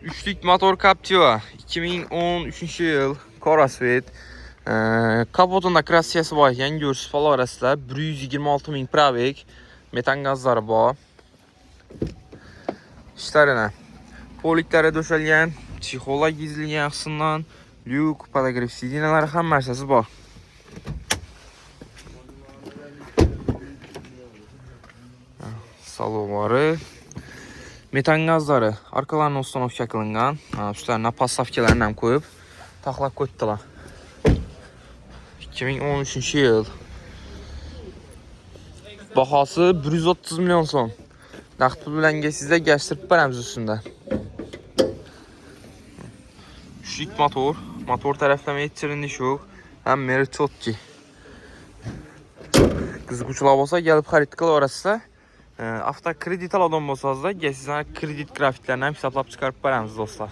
Üçlük motor Captiva 2013 yıl Corasvet. Kapotunda krasiyası var. Yani görsüz falan arasında 126.000 probek. Metan gazları var. İşlerine poliklere döşelgen, çixola gizlilgen axsından, lük, podograf sidinaları ham narsasi var. Salonları, metan gazları arkalarına ustanovka qilingan, üstlerine paslavkalarını ham koyup taxlab qo'yibdilar. 2013 yıl. Bahası 130 milyon so'm. Naqd pul bilan sizə gəzdirib beramiz üstündə. Üçlük motor, motor tərəfləmə yetişirinlik yox. Həm meri çotki. Qızğucular olsa gəlib xarid qıl orası. Avto kredit aladan bolsanız da sizə kredit qrafiklərini hesablayıb çıxarıb beramiz dostlar.